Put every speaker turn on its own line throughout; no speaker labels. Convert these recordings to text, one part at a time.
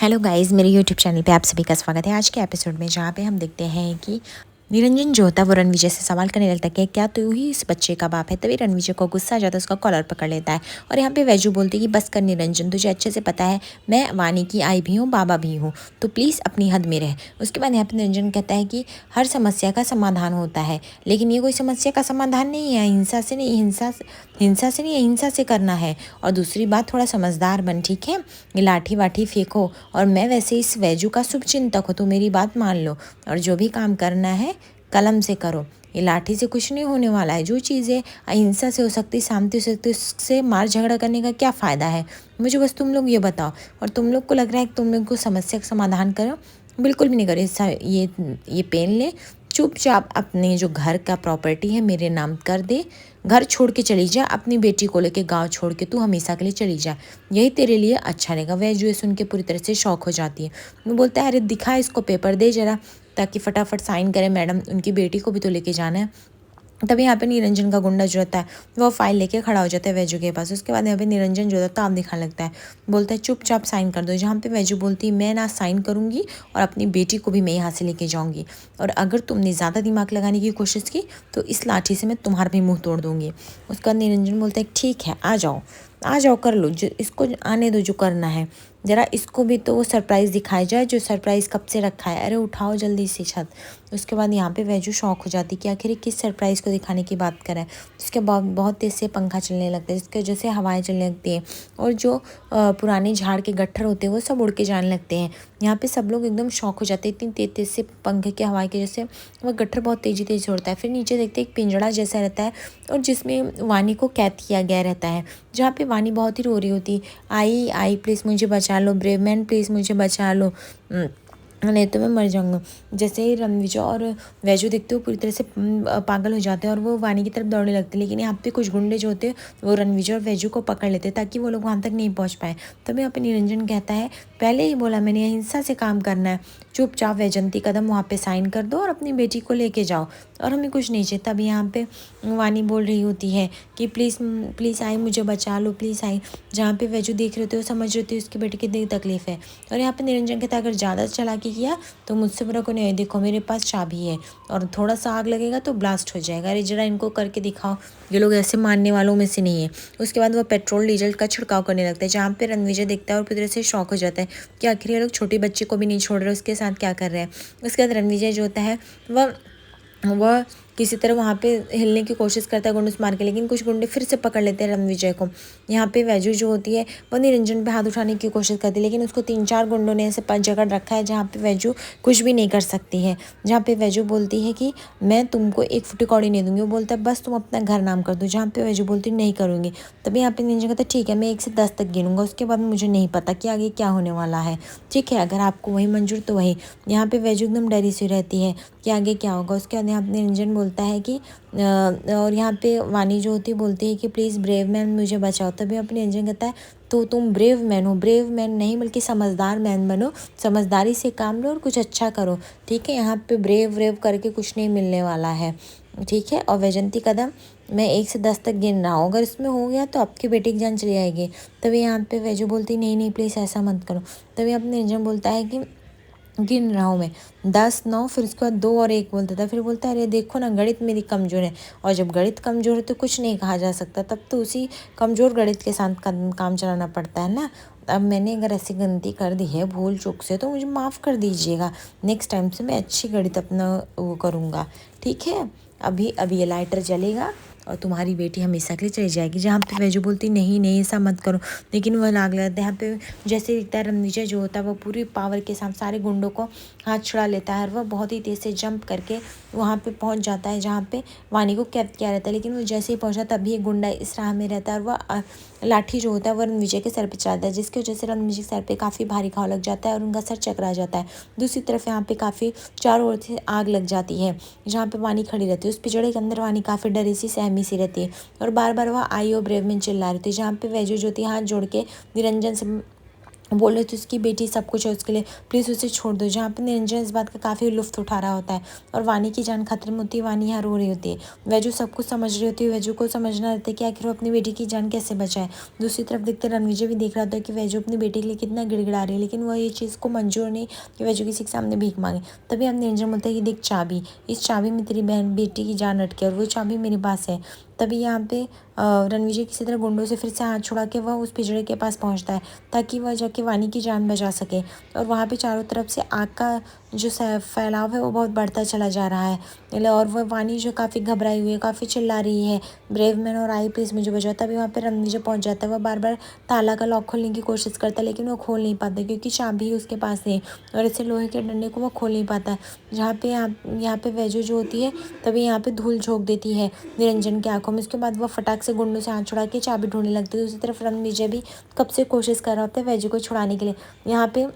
Hello guys, मेरे YouTube channel पे आप सभी का स्वागत है। आज के एपिसोड में जहाँ पे हम देखते हैं कि निरंजन जो होता है वो रणविजय से सवाल करने लगता है कि क्या तू ही इस बच्चे का बाप है। तभी रणविजय को गुस्सा आ जाता है, उसका कॉलर पकड़ लेता है। और यहाँ पे वैजू बोलती है कि बस कर निरंजन, तुझे अच्छे से पता है मैं वानी की आई भी हूँ, बाबा भी हूँ, तो प्लीज़ अपनी हद में रह। उसके बाद यहाँ पे निरंजन कहता है कि हर समस्या का समाधान होता है, लेकिन ये कोई समस्या का समाधान नहीं है, हिंसा से नहीं, हिंसा से नहीं, अहिंसा से करना है। और दूसरी बात, थोड़ा समझदार बन, ठीक है। ये लाठी वाठी फेंको, और मैं वैसे इस वैजू का शुभ चिंतक हूँ, तो मेरी बात मान लो और जो भी काम करना है कलम से करो। ये लाठी से कुछ नहीं होने वाला है। जो चीज़ें अहिंसा से हो सकती, शांति से हो सकती, उससे मार झगड़ा करने का क्या फ़ायदा है। मुझे बस तुम लोग ये बताओ, और तुम लोग को लग रहा है कि तुम लोग को समस्या का समाधान करो, बिल्कुल भी नहीं करो। ये पेन ले, चुपचाप अपने जो घर का प्रॉपर्टी है मेरे नाम कर दे, घर छोड़ के चली जा, अपनी बेटी को लेके गांव छोड़ के तू हमेशा के लिए चली जा, यही तेरे लिए अच्छा रहेगा। वह जो है सुन के पूरी तरह से शौक हो जाती है। वो बोलता है अरे दिखा इसको पेपर दे जरा, ताकि फटाफट साइन करे, मैडम उनकी बेटी को भी तो लेके जाना है। तभी यहाँ पे निरंजन का गुंडा जो रहता है वो फाइल लेके खड़ा हो जाता है वैजू के पास। उसके बाद यहाँ पे निरंजन जो होता है ताव दिखाने लगता है, बोलता है चुपचाप साइन कर दो। जहाँ पे वैजू बोलती है मैं ना साइन करूँगी और अपनी बेटी को भी मैं यहाँ से लेके जाऊँगी, और अगर तुमने ज़्यादा दिमाग लगाने की कोशिश की तो इस लाठी से मैं तुम्हारा भी मुँह तोड़ दूँगी। उसके बाद निरंजन बोलता है ठीक है, आ जाओ आ जाओ, कर लो, जो इसको आने दो, जो करना है। ज़रा इसको भी तो वो सरप्राइज़ दिखाया जाए जो सरप्राइज़ कब से रखा है। अरे उठाओ जल्दी से छत। उसके बाद यहाँ पे वैजू शौक हो जाती कि आखिर किस सरप्राइज़ को दिखाने की बात कर रहा है। उसके बाद बहुत तेज़ से पंखा चलने लगता है, जिसकी वजह से हवाएं चलने लगती हैं, और जो पुराने झाड़ के गट्ठर होते हैं वो सब उड़ के जाने लगते हैं। यहाँ पे सब लोग एकदम शौक हो जाते हैं, इतनी तेज तेज से पंखे की हवा की वजह से वो गट्ठर बहुत तेज़ी तेज़ी उड़ता है। फिर नीचे देखते हैं एक पिंजड़ा जैसा रहता है, और जिसमें वानी को कैद किया गया रहता है, जहाँ पे वानी बहुत ही रो रही होती, आई आई प्लीज़ मुझे बचा लो, ब्रेव मैन प्लीज़ मुझे बचा लो, नहीं तो मैं मर जाऊंगा। जैसे ही रणविजय और वैजू देखते हो पूरी तरह से पागल हो जाते हैं, और वो वानी की तरफ दौड़ने लगते हैं। लेकिन यहाँ पे कुछ गुंडे जो होते हैं वो रणविजय और वैजू को पकड़ लेते हैं ताकि वो लोग वहाँ तक नहीं पहुँच पाए। तभी यहाँ पे निरंजन कहता है पहले ही बोला मैंने, अहिंसा से काम करना है, चुपचाप वैजंती कदम वहाँ पे साइन कर दो और अपनी बेटी को लेके जाओ, और हमें कुछ नहीं चाहिए। तभी यहाँ पे वानी बोल रही होती है कि प्लीज़ प्लीज़ आई मुझे बचा लो, प्लीज़ आई। जहाँ पे वैजू देख रहे होते हो, समझ रहे होते उसकी बेटी की कितनी तकलीफ है। और यहाँ पे निरंजन कहता है अगर ज़्यादा चालाकी किया तो मुझसे बुरा कोई नहीं है, देखो मेरे पास चाबी है, और थोड़ा सा आग लगेगा तो ब्लास्ट हो जाएगा। अरे जरा इनको करके दिखाओ, ये लोग ऐसे मानने वालों में से नहीं है। उसके बाद वह पेट्रोल डीजल का छिड़काव करने लगता है, जहाँ पे रणविजय देखता है और पूरी तरह से शौक हो जाता है कि आखिर ये लोग छोटे बच्चे को भी नहीं छोड़ रहे, उसके साथ क्या कर रहे हैं। उसके बाद रणविजय जो होता है वह किसी तरह वहाँ पे हिलने की कोशिश करता है गुंडस मार के, लेकिन कुछ गुंडे फिर से पकड़ लेते हैं रणविजय को। यहाँ पे वैजू जो होती है वो निरंजन पे हाथ उठाने की कोशिश करती है, लेकिन उसको 3-4 गुंडों ने ऐसे जकड़ रखा है जहाँ पे वैजू कुछ भी नहीं कर सकती है। जहाँ पे वैजू बोलती है कि मैं तुमको एक फुटी कौड़ी नहीं दूंगी, वो बोलता है बस तुम अपना घर नाम कर दो। जहाँ पे वैजू बोलती नहीं करूँगी। तभी यहाँ पे निरंजन कहता है ठीक है, मैं 1 से 10 तक गिनूंगा, उसके बाद मुझे नहीं पता कि आगे क्या होने वाला है। ठीक है, अगर आपको वही मंजूर तो वही। यहाँ पे वैजू एकदम डरी सी रहती है कि आगे क्या होगा। उसके बाद यहाँ पे निरंजन बोलता है कि और यहाँ पे वानी जो होती है बोलती है कि प्लीज़ ब्रेव मैन मुझे बचाओ। तभी अपने निरंजन कहता है तो तुम ब्रेव मैन हो, ब्रेव मैन नहीं बल्कि समझदार मैन बनो, समझदारी से काम लो और कुछ अच्छा करो। ठीक है, यहाँ पे ब्रेव व्रेव करके कुछ नहीं मिलने वाला है। ठीक है, और वैजंती कदम मैं 1 से 10 तक गिन रहा हूँ, अगर इसमें हो गया तो आपकी बेटी की जान चली आएगी। तभी यहाँ पे वैजू बोलती नहीं नहीं प्लीज़ ऐसा मत करो। तभी अपने निरंजन बोलता है कि गिन रहा हूँ मैं 10, 9, फिर उसके बाद 2 और 1 बोलता था। फिर बोलता है अरे देखो ना गणित मेरी कमज़ोर है, और जब गणित कमज़ोर है तो कुछ नहीं कहा जा सकता, तब तो उसी कमज़ोर गणित के साथ काम चलाना पड़ता है ना। अब मैंने अगर ऐसी गलती कर दी है भूल चूक से तो मुझे माफ़ कर दीजिएगा, नेक्स्ट टाइम से मैं अच्छी गणित अपना वो करूँगा। ठीक है, अभी अभी ये लाइटर जलेगा और तुम्हारी बेटी हमेशा के लिए चली जाएगी। जहाँ पे वैजू बोलती नहीं नहीं ऐसा मत करो, लेकिन वह लाग लगता है। यहाँ पे जैसे दिखता है रणविजय जो होता है वो पूरी पावर के साथ सारे गुंडों को हाथ छुड़ा लेता है, और वह बहुत ही तेज़ से जंप करके वहाँ पे पहुँच जाता है जहाँ पे वानी को कैद किया रहता है। लेकिन वो जैसे ही पहुँचा तभी एक गुंडा इस राह में रहता है, और वह लाठी जो होता है वह रणविजय के सर पे चलाता है, जिसकी वजह से रणविजय के सर पे काफ़ी भारी घाव लग जाता है और उनका सर चकरा जाता है। दूसरी तरफ यहाँ पे काफ़ी चारों ओर से आग लग जाती है, जहाँ पे वानी खड़ी रहती है। उस पिंजड़े के अंदर वानी काफ़ी डरी सी सहमी सी रहती है, और बार बार वह आई और ब्रेव में चिल्ला रही थी। जहाँ पे वैजू जो थी हाथ जोड़ के निरंजन से बोले तो उसकी बेटी सब कुछ है उसके लिए, प्लीज़ उसे छोड़ दो। जहाँ पे निरंजन इस बात का काफ़ी लुत्फ़ उठा रहा होता है और वानी की जान खतरे में होती है। वानी यहाँ रो रही होती है। वैजू सब कुछ समझ रही होती है। वैजू को समझना रहता है कि आखिर वो अपनी बेटी की जान कैसे बचाए। दूसरी तरफ देखते रणविजय भी देख रहा होता है कि वैजू अपनी बेटी के लिए कितना गिड़गिड़ा रही है, लेकिन वह ये चीज़ को मंजूर नहीं कि वैजू किसी के सामने भीख मांगे। तभी हम निरंजन बोलते हैं कि देख चाबी, इस चाबी में तेरी बहन बेटी की जान अटकी है और वो चाबी मेरे पास है। तभी यहाँ पे रणविजय किसी तरह गुंडों से फिर से हाथ छुड़ा के वह उस पिंजरे के पास पहुँचता है ताकि वह जाके वानी की जान बचा सके। और वहाँ पे चारों तरफ से आग का जो फैलाव है वो बहुत बढ़ता चला जा रहा है और वह वानी जो काफ़ी घबराई हुई है, काफ़ी चिल्ला रही है, ब्रेव मैन और आई प्लीज़ मुझे बचाओ। तभी वहाँ पे रणविजय पहुँच जाता है। वह बार बार ताला का लॉक खोलने की कोशिश करता है, लेकिन वो खोल नहीं पाता क्योंकि चाबी उसके पास है और इसे लोहे के डंडे को वो खोल नहीं पाता। जहाँ पे यहाँ पे वैजू जो होती है तभी यहाँ पे धूल झोंक देती है निरंजन की आंखों में। उसके बाद वह फटाक से गुंडों से हाथ छुड़ा के चाबी ढूंढने लगती है। दूसरी तरफ रणविजय भी कब से कोशिश कर रहा होता है वैजू को छुड़ाने के लिए। यहाँ पे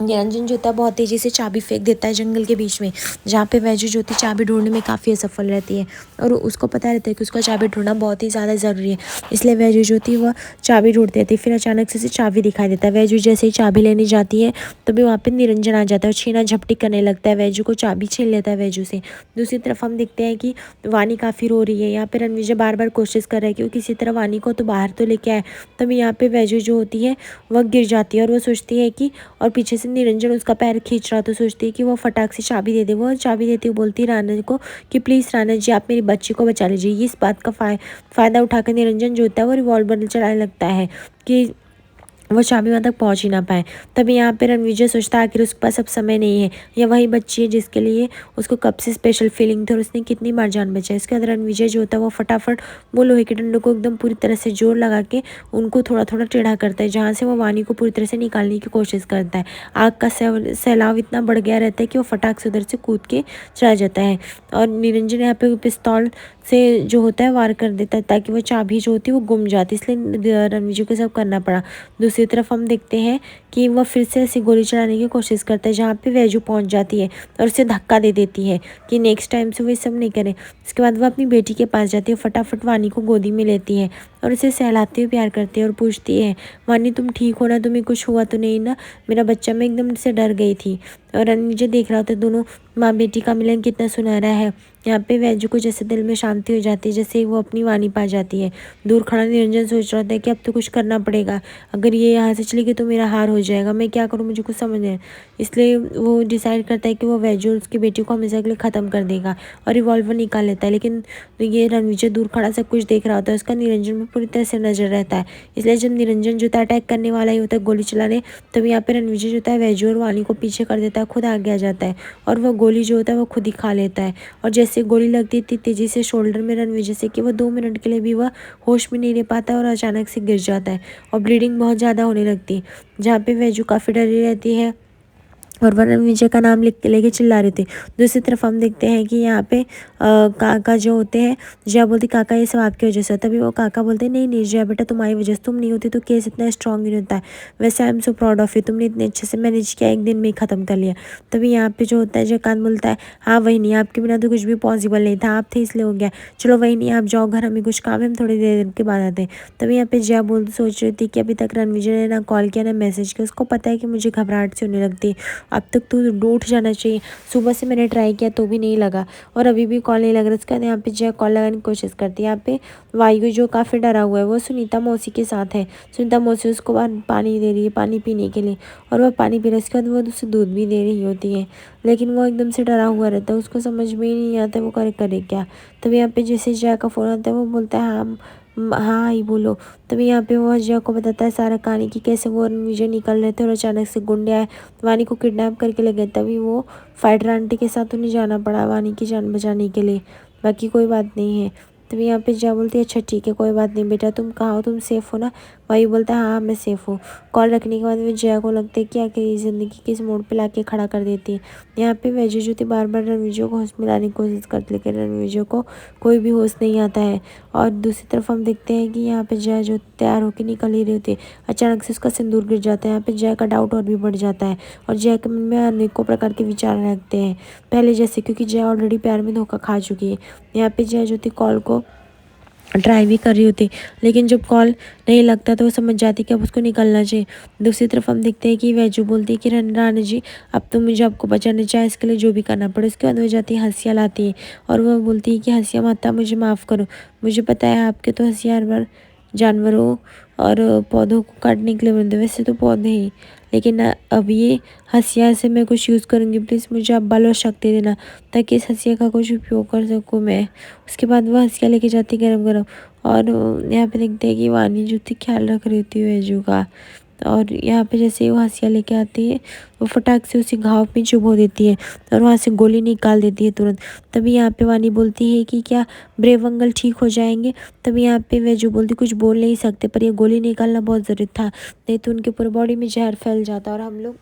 निरंजन जो होता है बहुत तेज़ी से चाबी फेंक देता है जंगल के बीच में, जहाँ पे वैजू जो होती है चाबी ढूंढने में काफ़ी असफल रहती है और उसको पता रहता है कि उसका चाबी ढूंढना बहुत ही ज़्यादा ज़रूरी है। इसलिए वैजू जो होती है वह चाबी ढूंढती रहती है। फिर अचानक से चाबी दिखाई देता है। वैजू जैसे ही चाबी लेने जाती है तभी वहाँ पे निरंजन आ जाता है और छीना झपटी करने लगता है। वैजू को चाबी छीन लेता है वैजू से। दूसरी तरफ हम देखते हैं कि वानी काफ़ी रो रही है। यहाँ पे रणविजय बार बार कोशिश कर रहा है कि वो किसी तरह वानी को तो बाहर तो लेके आए। तभी यहाँ पे वैजू जो होती है वह गिर जाती है और वह सोचती है कि, और पीछे से निरंजन उसका पैर खींच रहा तो सोचती है कि वो फटाक से चाबी दे दे। वो चाबी देती हुई बोलती है राणा को कि प्लीज़ राणा जी आप मेरी बच्ची को बचा लीजिए। इस बात का फ़ायदा उठाकर निरंजन जो होता है वो रिवॉल्वर चलाने लगता है कि वो चाबी वहाँ तक पहुँच ही ना पाए। तभी यहाँ पे रणविजय सोचता है आखिर उसके पास अब समय नहीं है, यह वही बच्ची है जिसके लिए उसको कब से स्पेशल फीलिंग थी और उसने कितनी बार जान बचाई। इसके बाद रणविजय जो होता है वो फटाफट वो लोहे के डंडों को एकदम पूरी तरह से जोर लगा के उनको थोड़ा थोड़ा टेढ़ा करता है, जहाँ से वो वानी को पूरी तरह से निकालने की कोशिश करता है। आग का सैलाब इतना बढ़ गया रहता है कि वो फटाक से उधर से कूद के चला जाता है और निरंजन यहाँ पे पिस्तौल से जो होता है वार कर देता है ताकि वो चाबी जो होती है वो गुम जाती है। इसलिए रणविजय को सब करना पड़ा। दूसरी तरफ हम देखते हैं कि वह फिर से ऐसी गोली चलाने की कोशिश करता है, जहाँ पे वैजू पहुँच जाती है और उसे धक्का दे देती है कि नेक्स्ट टाइम से वो ये सब नहीं करे। इसके बाद वह अपनी बेटी के पास जाती है, फटाफट वानी को गोदी में लेती है और उसे सहलाते हुए प्यार करती है और पूछती है वानी तुम ठीक हो ना, तुम्हें कुछ हुआ तो नहीं ना, मेरा बच्चा, मैं एकदम से डर गई थी। और रणविजय देख रहा था दोनों माँ बेटी का मिलन कितना सुनहरा है। यहाँ पे वैजू को जैसे दिल में शांति हो जाती है जैसे ही वो अपनी वानी पा जाती है। दूर खड़ा निरंजन सोच रहा था कि अब तो कुछ करना पड़ेगा, अगर ये यहाँ से चली गई तो मेरा हार हो जाएगा, मैं क्या करूँ, मुझे कुछ समझ नहीं। इसलिए वो डिसाइड करता है कि वो वैजू और उसकी बेटी को हमेशा के लिए ख़त्म कर देगा और रिवॉल्वर निकाल लेता है। लेकिन ये रणविजय दूर खड़ा सब कुछ देख रहा होता है, उसका निरंजन में पूरी तरह से नजर रहता है। इसलिए जब निरंजन जो अटैक करने वाला ही होता है गोली चलाने, तब यहाँ पे रणविजय जो होता है वैजू और वानी को पीछे कर देता है, खुद आगे आ जाता है और वह गोली जो होता है वो खुद ही खा लेता है। और जैसे गोली लगती इतनी तेजी से शोल्डर में रणविजय से कि वह 2 मिनट के लिए भी वह होश में नहीं रह पाता और अचानक से गिर जाता है और ब्लीडिंग बहुत ज़्यादा होने लगती है, जहाँ पे वैजू काफ़ी डरी रहती है और वह रणविजय का नाम लिख के लेके चिल्ला रहे थे। दूसरी तरफ हम देखते हैं कि यहाँ पे काका जो होते हैं, जया बोलती काका ये सब आपकी वजह से, तभी वो काका बोलते हैं नहीं नहीं जया बेटा तुम्हारी वजह से, तुम नहीं होती तो केस इतना स्ट्रॉन्ग नहीं होता है। वैसे I am so proud of you, तुमने इतने अच्छे से मैनेज किया, एक दिन में ही ख़त्म कर लिया। तभी यहाँ पे जो होता है जयकांत बोलता है हाँ वही नहीं, आपके बिना तो कुछ भी पॉसिबल नहीं था, आप थे इसलिए हो गया, चलो वही नहीं आप जाओ घर, हमें कुछ काम है, हम थोड़ी देर के बाद आते हैं। तभी यहाँ पे जया सोच रही थी कि अभी तक रणविजय ने ना कॉल किया ना मैसेज किया, उसको पता है कि मुझे घबराहट से होने लगती है, अब तक तो उठ जाना चाहिए, सुबह से मैंने ट्राई किया तो भी नहीं लगा और अभी भी कॉल नहीं लग रहा। उसके बाद यहाँ पे जय कॉल लगाने की कोशिश करती है। यहाँ पे वायु जो काफ़ी डरा हुआ है वो सुनीता मौसी के साथ है। सुनीता मौसी उसको पानी दे रही है, पानी पीने के लिए, और वह पानी पी रहा है। उसके बाद वो उसे दूध भी दे रही होती है, लेकिन वो एकदम से डरा हुआ रहता है, उसको समझ में ही नहीं आता वो करे क्या। तभी यहाँ पे जैसे जया का फ़ोन आता है वो बोलता है हाँ हाँ ही बोलो। तभी यहाँ पे वो जया को बताता है सारा कहानी कि कैसे वो रणविजय निकल रहे थे और अचानक से गुंडे आए, वानी को किडनैप करके ले गए। तभी वो फाइटर आंटी के साथ उन्हें जाना पड़ा वानी की जान बचाने के लिए, बाकी कोई बात नहीं है। तभी यहाँ पे जया बोलती है अच्छा ठीक है कोई बात नहीं बेटा, तुम कहाँ हो, तुम सेफ़ हो ना। वायु बोलता है हाँ मैं सेफ़ हूँ। कॉल रखने के बाद में जया को लगता है कि आखिर ये ज़िंदगी किस मोड़ पे लाके खड़ा कर देती है। यहाँ पे वैजू जो थी बार बार रणविजय को होश में लाने की कोशिश करती, लेकिन रणविजय को कोई भी होश नहीं आता है। और दूसरी तरफ हम देखते हैं कि यहाँ पे जया जो तैयार होकर निकल ही रही होती है, अचानक से उसका सिंदूर गिर जाता है। यहाँ पे जया का डाउट और भी बढ़ जाता है और जया के मन में अनेकों प्रकार के विचार लगते हैं पहले जैसे, क्योंकि जया ऑलरेडी प्यार में धोखा खा चुकी है। यहाँ पे जया जो थी कॉल को
ट्राई भी कर रही होती, लेकिन जब कॉल नहीं लगता तो वो समझ जाती कि अब उसको निकलना चाहिए। दूसरी तरफ हम देखते हैं कि वैजू बोलती है कि रानी जी, अब तो मुझे आपको बचाना चाहिए, इसके लिए जो भी करना पड़े। उसके बाद वो जाती है, हंसिया लाती है और वह बोलती है कि हंसिया माता, मुझे माफ़ करो, मुझे पता है आपके तो हंसिया जानवरों और पौधों को काटने के लिए बनते, वैसे तो पौधे ही, लेकिन अब ये हंसिया से मैं कुछ यूज़ करूँगी, प्लीज़ मुझे आप बल और शक्ति देना ताकि इस हंसिया का कुछ उपयोग कर सकूँ मैं। उसके बाद वह हंसिया लेके जाती गरम गरम, और यहाँ पे देखते हैं कि वानी जो थी ख्याल रख रही थी वैजू का। और यहाँ पे जैसे ही वो हंसिया लेके आती है, वो फटाक से उसी घाव में चुभो देती है और वहाँ से गोली निकाल देती है तुरंत। तभी यहाँ पे वानी बोलती है कि क्या ब्रेव अंकल ठीक हो जाएंगे। तभी यहाँ पे वैजू बोलती, कुछ बोल नहीं सकते, पर ये गोली निकालना बहुत ज़रूरी था, नहीं तो उनके पूरे बॉडी में जहर फैल जाता और हम लोग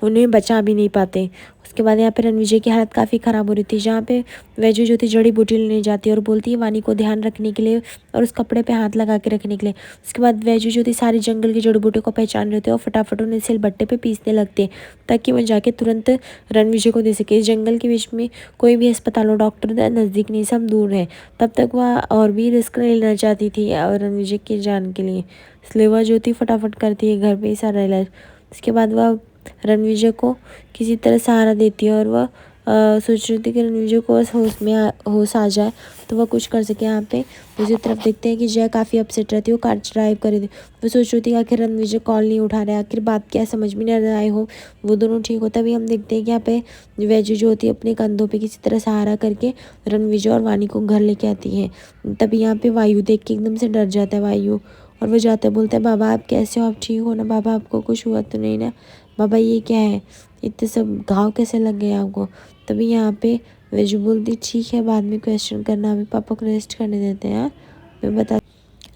उन्हें बचा भी नहीं पाते। उसके बाद यहाँ पे रणविजय की हालत काफ़ी ख़राब हो रही थी, जहाँ पे वैजू जो थी जड़ी बूटी लेने जाती है और बोलती है वानी को ध्यान रखने के लिए और उस कपड़े पे हाथ लगा के रखने के लिए। उसके बाद वैजू जो थी सारी जंगल की जड़ी बूटी को पहचान रहे थे और फटाफट उन्हें सिलबट्टे पे पीसने लगते हैं ताकि वो जाके तुरंत रणविजय को दे सके। इस जंगल के बीच में कोई भी अस्पताल और डॉक्टर नज़दीक नहीं, सब दूर है। तब तक वह और भी रिस्क नहीं लेना चाहती थी और रणविजय की जान के लिए, इसलिए वह जो थी फटाफट करती है घर पे ही सारा इलाज। उसके बाद वह रणविजय को किसी तरह सहारा देती है और वह सोच रही थी कि रणविजय को बस होश आ जाए तो वह कुछ कर सके। यहाँ पे दूसरी तरफ देखते हैं कि जय काफ़ी अपसेट रहती है, वो कार ड्राइव कर रही थी। वो सोच रही थी आखिर रणविजय कॉल नहीं उठा रहा है, आखिर बात क्या समझ में नहीं आए हो वो दोनों ठीक हो। तभी हम देखते हैं कि यहाँ पे वैजू जो होती है अपने कंधों पे किसी तरह सहारा करके रणविजय और वानी को घर लेके आती है। तभी यहाँ पे वायु देख के एकदम से डर जाता है वायु, और वो जाते बोलते हैं, बाबा आप कैसे हो, आप ठीक हो ना बाबा, आपको कुछ हुआ तो नहीं ना बाबा, ये क्या है, इतने सब घाव कैसे लग गए आपको। तभी यहाँ पे वैजू बोलती, ठीक है बाद में क्वेश्चन करना, अभी पापा को रेस्ट करने देते हैं, मैं बता।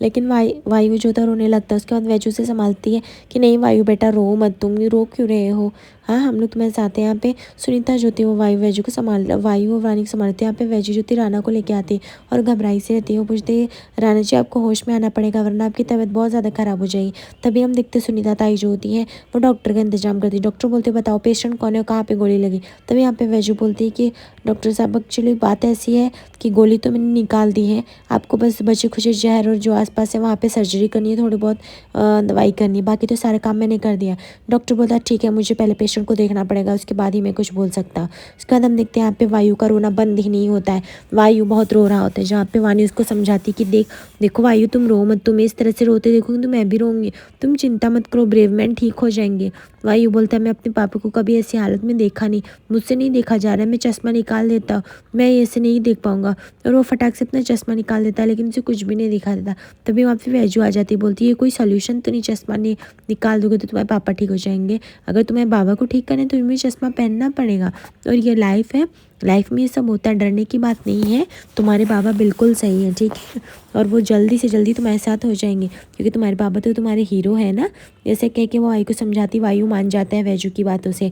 लेकिन वायु जो था रोने लगता है। उसके बाद वैजू से संभालती है कि नहीं वायु बेटा रो मत, तुम रो क्यों रहे हो, हाँ हम लोग तुम्हारे साथ हैं। यहाँ पे सुनीता जो थी वो वैजू को वायु और रानी को संभालती है। यहाँ पे वैजू जो थी राना को लेके आती है और घबराई से रहती है। वो पूछती है, राना जी आपको होश में आना पड़ेगा वरना आपकी तबीयत बहुत ज़्यादा ख़राब हो जाएगी। तभी हम देखते सुनीता ताई जो होती है वो डॉक्टर का इंतजाम करती है। डॉक्टर बोलते बताओ पेशेंट कौन है और कहाँ पे गोली लगी। तभी यहाँ पे वैजू बोलती है कि डॉक्टर साहब एक्चुअली बात ऐसी है कि गोली तो मैंने निकाल दी है, आपको बस बचे खुचे जहर और जो आसपास है वहाँ पे सर्जरी करनी है, थोड़ी बहुत दवाई करनी है, बाकी तो सारा काम मैंने कर दिया। डॉक्टर बोलता ठीक है मुझे पहले पेशेंट को देखना पड़ेगा, उसके बाद ही मैं कुछ बोल सकता। उसके बाद हम देखते हैं यहाँ पे वायु का रोना बंद ही नहीं होता है। वायु बहुत रो रहा होता है, जहाँ पे वानी उसको समझाती कि देखो वायु तुम रो मत, तुम इस तरह से रोते देखोगे तो मैं भी रोऊंगी, तुम चिंता मत करो ब्रेव मैन ठीक हो जाएंगे। वायु बोलता है मैं अपने पापा को कभी ऐसी हालत में देखा नहीं, मुझसे नहीं देखा जा रहा है, मैं चश्मा निकाल देता हूँ, मैं ऐसे नहीं देख पाऊंगा। और वो फटाक से अपना चश्मा निकाल देता है लेकिन उसे कुछ भी नहीं दिखा देता। तभी वहाँ पे वैजू आ जाती, बोलती है कोई सोल्यूशन तो नहीं, चश्मा नहीं निकाल दोगे तो तुम्हारे पापा ठीक हो जाएंगे, अगर तुम्हारे बाबा को ठीक करना है तो तुम्हें चश्मा पहनना पड़ेगा। और ये लाइफ है, लाइफ में ये सब होता है, डरने की बात नहीं है, तुम्हारे बाबा बिल्कुल सही है ठीक है, और वो जल्दी से जल्दी तुम्हारे साथ हो जाएंगे क्योंकि तुम्हारे बाबा तो तुम्हारे हीरो है ना। ऐसे कह के वो वायु को समझाती, वायु मान जाता है वैजू की बातों से।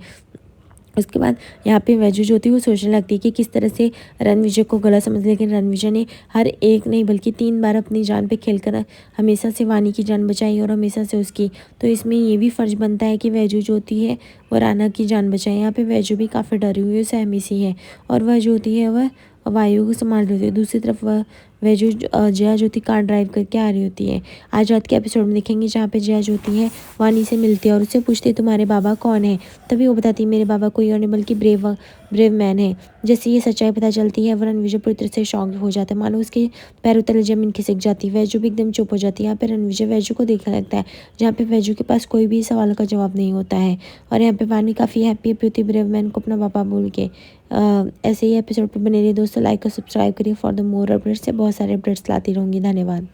उसके बाद यहाँ पे वैजू जो थी वो सोचने लगती है कि किस तरह से रणविजय को गलत समझ, लेकिन रणविजय ने हर एक नहीं बल्कि 3 बार अपनी जान पे खेलकर हमेशा से वानी की जान बचाई और हमेशा से उसकी, तो इसमें ये भी फ़र्ज बनता है कि वैजू जो होती है वो राना की जान बचाए। यहाँ पे वैजू भी काफ़ी डरी हुई है, सहमी सी है, और वह जो होती है वह वायु को संभाल रही होती है। दूसरी तरफ वह वैजू जया जो थी कार ड्राइव करके आ रही होती है। आज रात के एपिसोड में देखेंगे जहाँ पे जया जो होती है वानी से मिलती है और उससे पूछती है तुम्हारे बाबा कौन है। तभी वो बताती है मेरे बाबा कोई और नहीं बल्कि ब्रेव मैन है। जैसे ये सच्चाई पता चलती है रणविजय पूरी तरह से शॉक हो जाता है, मानो उसके पैरों तले जमीन खिसक जाती है। वैजू भी एकदम चुप हो जाती है। यहाँ पे रणविजय वैजू को देखने लगता है जहाँ पे वैजू के पास कोई भी सवाल का जवाब नहीं होता है, और यहाँ पे वानी काफ़ी हैप्पी होती है ब्रेव मैन को अपना पापा बोल के। ऐसे ही एपिसोड पर बने रहिए दोस्तों, लाइक और सब्सक्राइब करिए फॉर द मोर अपडेट्स से, बहुत सारे अपडेट्स लाती रहूँगी। धन्यवाद।